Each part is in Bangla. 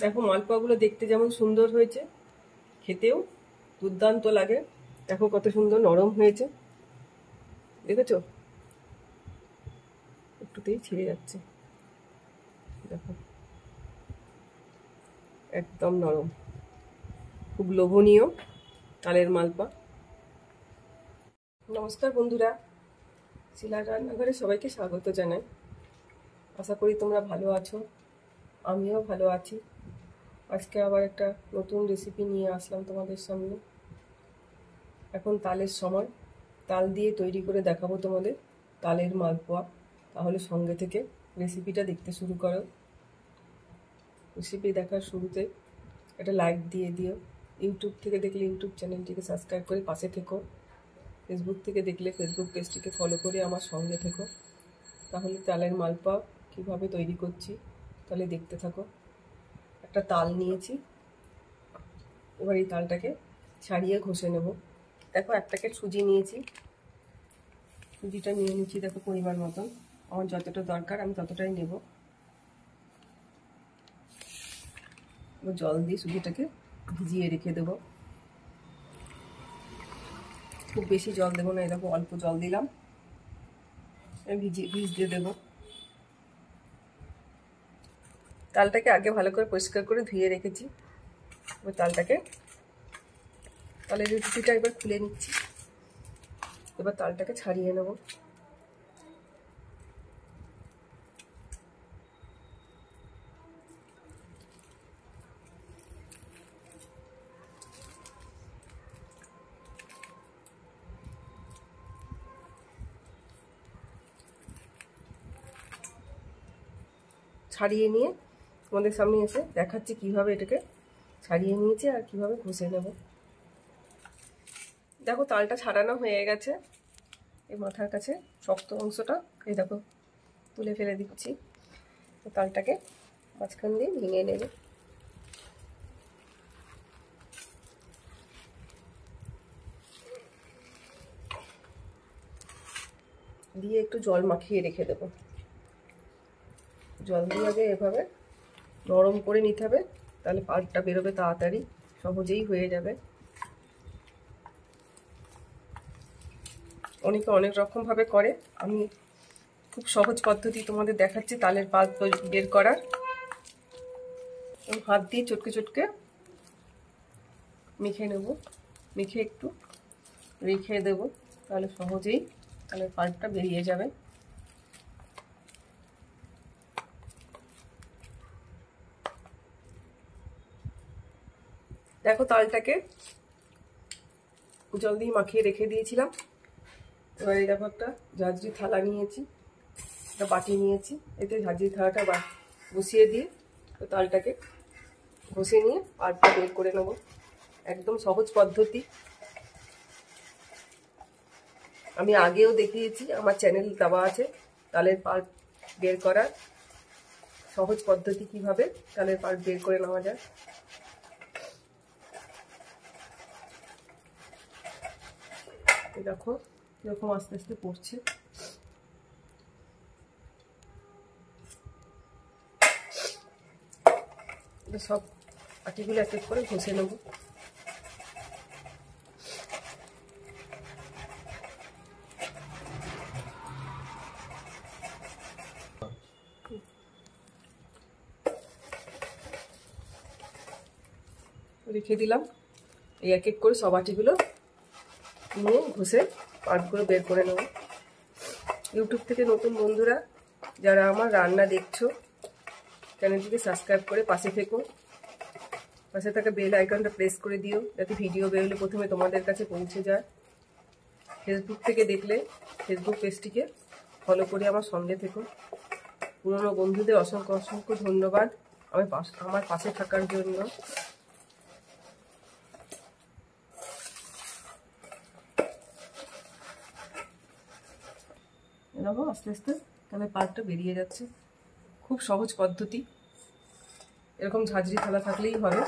দেখো মালপোয়াগুলো দেখতে যেমন সুন্দর হয়েছে, খেতেও দুর্দান্ত লাগে। দেখো কত সুন্দর নরম হয়েছে, দেখেছো? একটুতেই ছিঁড়ে যাচ্ছে, দেখো একদম নরম, খুব লোভনীয় তালের মালপোয়া। নমস্কার বন্ধুরা, শিলার রান্নাঘরে সবাইকে স্বাগত জানাই। আশা করি তোমরা ভালো আছো, আমিও ভালো আছি। আজকে আবার একটা নতুন রেসিপি নিয়ে আসলাম তোমাদের সামনে। এখন তালের সময়, তাল দিয়ে তৈরি করে দেখাবো তোমাদের তালের মালপোয়া। তাহলে সঙ্গে থেকে রেসিপিটা দেখতে শুরু করো। রেসিপি দেখার শুরুতে একটা লাইক দিয়ে দিও। ইউটিউব থেকে দেখলে ইউটিউব চ্যানেলটিকে সাবস্ক্রাইব করে পাশে থেকো। ফেসবুক থেকে দেখলে ফেসবুক পেজটিকে ফলো করে আমার সঙ্গে থেকো। তাহলে তালের মালপোয়া কীভাবে তৈরি করছি তাহলে দেখতে থাকো। একটা তাল নিয়েছি, এবার এই তালটাকে ছাড়িয়ে ঘষে নেব। দেখো এক প্যাকেট সুজি নিয়েছি, সুজিটা নিয়ে নিচ্ছি দেখো পরিমাণ মতন। আমার যতটা দরকার আমি ততটাই নেব। জল দিয়ে সুজিটাকে ভিজিয়ে রেখে দেবো। খুব বেশি জল দেবো না, এরকম অল্প জল দিলাম, ভিজিয়ে দেবো। তালটাকে আগে ভালো করে পরিষ্কার করে ধুয়ে রেখেছি। এবার তালের রুটিটা এবার খুলে নিচ্ছি। এবার তালটাকে ছাড়িয়ে নেব। ছাড়িয়ে নিয়ে তোমাদের সামনে এসে দেখাচ্ছি কিভাবে এটাকে ছাড়িয়ে নিয়েছি আর কিভাবে ঘষে নেব। দেখো তালটা ছাড়ানো হয়ে গেছে। এই মাথার কাছে শক্ত অংশটা এই দেখো তুলে ফেলে দিচ্ছি। তালটাকে মাঝখান দিয়ে ভেঙে নেব। দিয়ে একটু জল মাখিয়ে রেখে দেবো। জল দিয়ে আগে এভাবে নরম করে নিতে হবে, তাহলে পাল্পটা বেরোবে তাড়াতাড়ি, সহজেই হয়ে যাবে। অনেকে অনেক রকমভাবে করে, আমি খুব সহজ পদ্ধতি তোমাদের দেখাচ্ছি তালের পাল্প বের করার। হাত দিয়ে চটকে চটকে মেখে নেব, মেখে একটু রেখে দেব, তাহলে সহজেই তালের পাল্পটা বেরিয়ে যাবে। দেখো তালটাকে জল দিয়ে মাখিয়ে রেখে দিয়েছিলাম। এবার এই দেখো একটা ঝাঁঝরি থালা নিয়েছি, একটা বাটি নিয়েছি, এতে ঝাঁঝরি থালাটা বসিয়ে দিয়ে তালটাকে ঘষে নিয়ে পাল্পটা বের করে নেব। একদম সহজ পদ্ধতি, আমি আগেও দেখিয়েছি, আমার চ্যানেল দেওয়া আছে তালের পাল্প বের করার সহজ পদ্ধতি, কিভাবে তালের পাল্প বের করে নেওয়া যায়। দেখো এরকম আস্তে আস্তে পড়ছে। সব আটিগুলো এক এক করে ঘষে নেব। রেখে দিলাম। এই এক এক করে সব আটিগুলো নিয়ে ঘষে পাল্পগুলো বের করে নেব। ইউটিউব থেকে নতুন বন্ধুরা যারা আমার রান্না দেখছো, চ্যানেলটিকে সাবস্ক্রাইব করে পাশে থেকো। পাশে থাকা বেল আইকনটা প্রেস করে দিও, যাতে ভিডিও বেরোলে প্রথমে তোমাদের কাছে পৌঁছে যায়। ফেসবুক থেকে দেখলে ফেসবুক পেজটিকে ফলো করে আমার সঙ্গে থেকো। পুরনো বন্ধুদের অসংখ্য অসংখ্য ধন্যবাদ আমার পাশে থাকার জন্য। এরকম আস্তে আস্তে তাহলে পাল্পটা বেরিয়ে যাচ্ছে। খুব সহজ পদ্ধতি, এরকম ঝাঁঝরি থালা থাকলেই হবে।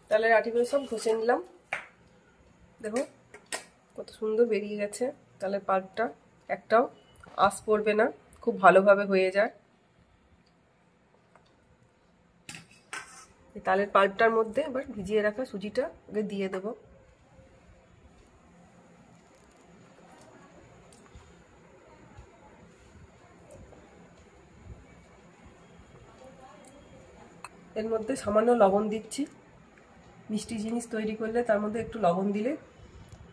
তালের আটিগুলো সব ঘষে নিলাম, দেখো কত সুন্দর বেরিয়ে গেছে। তালের পাল্পটা একটাও আঁশ পড়বে না, খুব ভালোভাবে হয়ে যায়। তালের পাল্পটার মধ্যে এবার ভিজিয়ে রাখা সুজিটা আগে দিয়ে দেব। এর মধ্যে সামান্য লবণ দিচ্ছি। মিষ্টি জিনিস তৈরি করলে তার মধ্যে একটু লবণ দিলে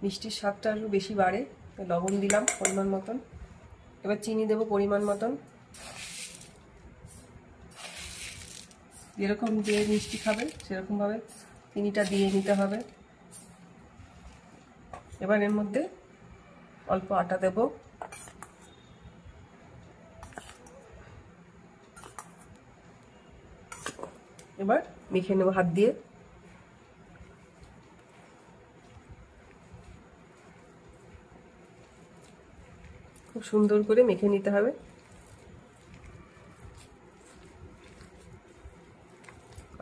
মিষ্টির স্বাদটা একটু বেশি বাড়ে, তাই লবণ দিলাম পরিমাণ মতন। এবার চিনি দেব পরিমাণ মতন। যেরকম যে মিষ্টি খাবে সেরকমভাবে চিনিটা দিয়ে নিতে হবে। এবার এর মধ্যে অল্প আটা দেব। এবার মেখে নেব হাত দিয়ে। খুব সুন্দর করে মেখে নিতে হবে।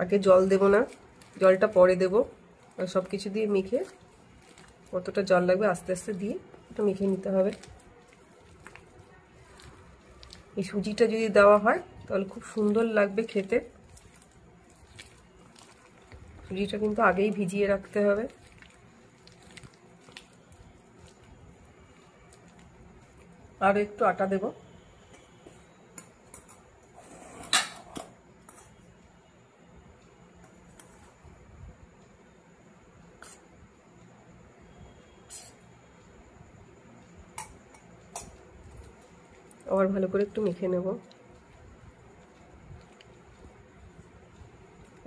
আগে জল দেব না, জলটা পরে দেব। আর সব কিছু দিয়ে মেখে কতটা জল লাগবে আস্তে আস্তে দিয়ে একটু মেখে নিতে হবে। এই সুজিটা যদি দেওয়া হয় তাহলে খুব সুন্দর লাগবে খেতে। সুজিটা কিন্তু আগেই ভিজিয়ে রাখতে হবে। আর একটু আটা দেব। আবার ভালো করে একটু মেখে নেব।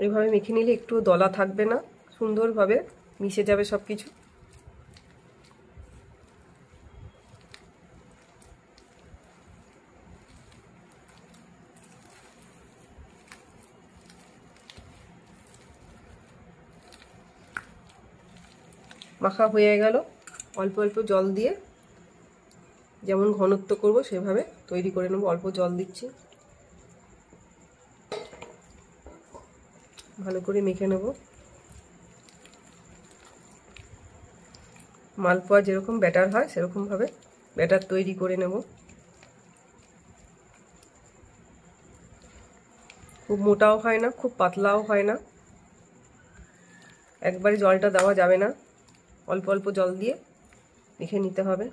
এইভাবে মেখে নিলে একটু দলা থাকবে না, সুন্দরভাবে মিশে যাবে সব কিছু। মাখা হয়ে গেল। অল্প অল্প জল দিয়ে যেমন ঘনত্ব করব সেভাবে তৈরি করে নেব। অল্প জল দিচ্ছি, ভালো করে মেখে নেব। মালপোয়া যেরকম ব্যাটার হয় সেরকমভাবে ব্যাটার তৈরি করে নেব। খুব মোটাও হয় না, খুব পাতলাও হয় না। একবারে জলটা দেওয়া যাবে না, অল্প অল্প জল দিয়ে মেখে নিতে হবে।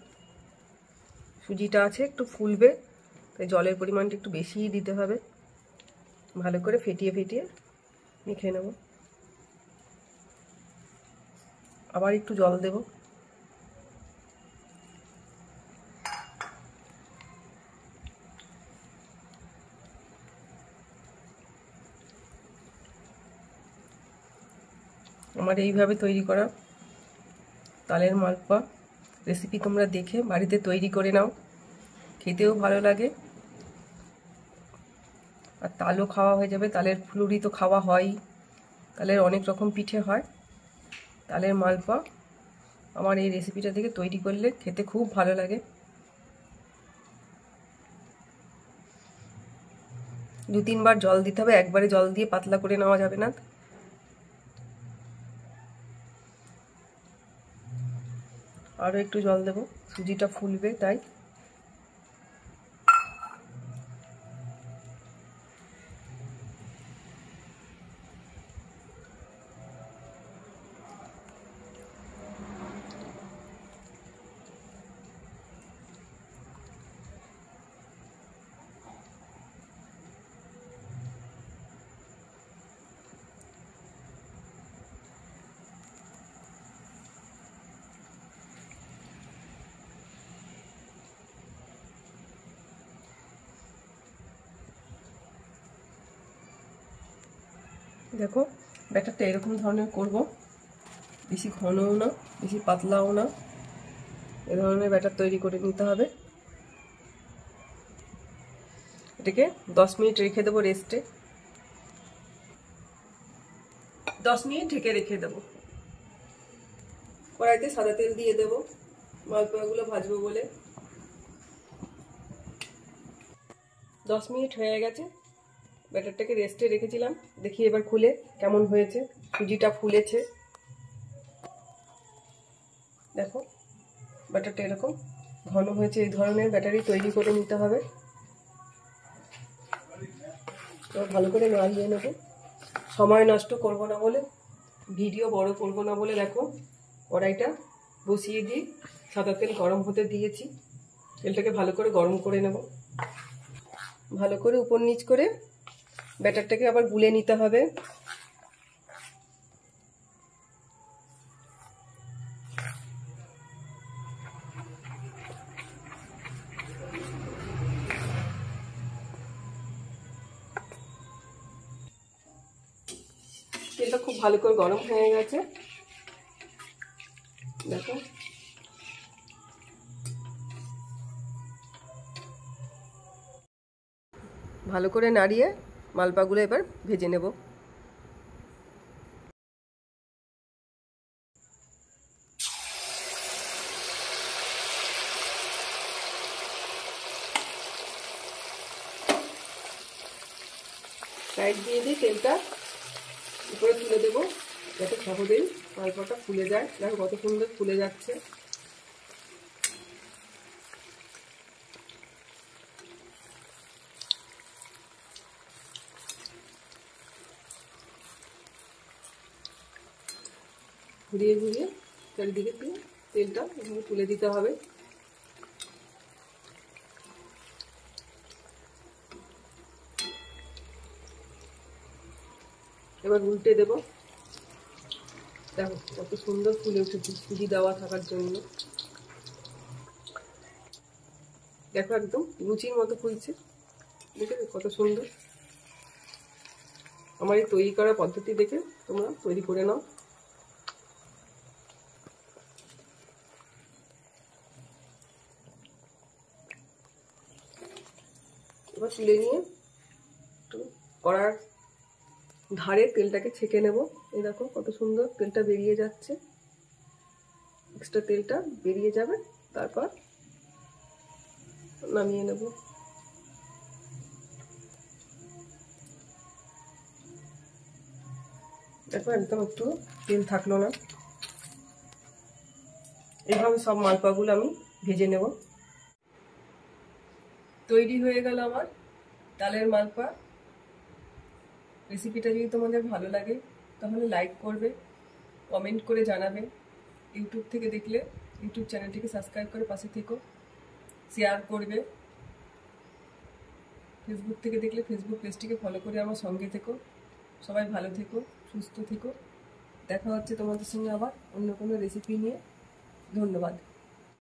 সুজিটা আছে একটু ফুলবে, তাই জলের পরিমাণটা একটু বেশিই দিতে হবে। ভালো করে ফেটিয়ে ফেটিয়ে মেখে নেব। আবার একটু জল দেব। আমার এইভাবে তৈরি করা তালের মালপোয়া রেসিপি তোমরা দেখে বাড়িতে তৈরি করে নাও, খেতেও ভালো লাগে। আর তালও খাওয়া হয়ে যাবে। তালের ফুলুরি তো খাওয়া হয়ই, তালের অনেক রকম পিঠে হয়। তালের মালপোয়া আমার এই রেসিপিটা থেকে তৈরি করলে খেতে খুব ভালো লাগে। 2-3 বার জল দিতে হবে, একবারে জল দিয়ে পাতলা করে নেওয়া যাবে না। আরও একটু জল দেব, সুজিটা ফুলবে তাই। দেখো ব্যাটারটা এরকম ধরনের করব, বেশি ঘনও না বেশি পাতলাও না, এ ধরনের ব্যাটার তৈরি করে নিতে হবে। এটাকে 10 মিনিট রেখে দেবো রেস্টে। 10 মিনিট ঢেকে রেখে দেবো। কড়াইতে সাদা তেল দিয়ে দেবো মালপোয়াগুলো ভাজবো বলে। 10 মিনিট হয়ে গেছে, ব্যাটারটাকে রেস্টে রেখেছিলাম। দেখি এবার খুলে কেমন হয়েছে। সুজিটা ফুলেছে, দেখো ব্যাটারটা এরকম ঘন হয়েছে এই ধরনের ব্যাটারি তৈরি করে নিতে হবে। ভালো করে নাড়িয়ে নেব। সময় নষ্ট করব না বলে, ভিডিও বড় করব না বলে দেখো কড়াইটা বসিয়ে দিয়ে সাদা তেল গরম হতে দিয়েছি। তেলটাকে ভালো করে গরম করে নেব। ভালো করে উপর নিচ করে ব্যাটারটাকে আবার গুলে নিতে হবে। তেলটা খুব ভালো করে গরম হয়ে গেছে দেখো। ভালো করে নাড়িয়ে মালপাগুলো এবার ভেজে নেব। সাইড দিয়ে দিয়ে তেলটা উপরে তুলে দেবো যাতে সহজেই মালপাটা ফুলে যায়। দেখো কত সুন্দর ফুলে যাচ্ছে। ঘুরিয়ে ঘুরিয়ে চারিদিকে তেলটা এভাবে তুলে দিতে হবে। এবার উল্টে দেব। দেখো কত সুন্দর ফুলে উঠেছে সুজি দেওয়া থাকার জন্য। দেখো একদম লুচির মতো ফুলছে, দেখে কত সুন্দর। আমার এই তৈরি করার পদ্ধতি দেখে তোমরা তৈরি করে নাও। এবার তুলে নিয়ে একটু কড়ার ধারে তেলটাকে ছেঁকে নেব। এই দেখো কত সুন্দর তেলটা বেরিয়ে যাচ্ছে। এক্সট্রা তেলটা বেরিয়ে যাবে, তারপর নামিয়ে নেব। দেখো একদম একটু তেল থাকলো না। এইভাবে সব মালপাগুলো আমি ভেজে নেব। তৈরি হয়ে গেল আমার তালের মালপা। রেসিপিটা যদি তোমাদের ভালো লাগে তাহলে লাইক করবে, কমেন্ট করে জানাবে। ইউটিউব থেকে দেখলে ইউটিউব চ্যানেলটিকে সাবস্ক্রাইব করে পাশে থেকো, শেয়ার করবে। ফেসবুক থেকে দেখলে ফেসবুক পেজটিকে ফলো করে আমার সঙ্গে থেকো। সবাই ভালো থেকো, সুস্থ থেকো। দেখা হচ্ছে তোমাদের সঙ্গে আবার অন্য কোনো রেসিপি নিয়ে। ধন্যবাদ।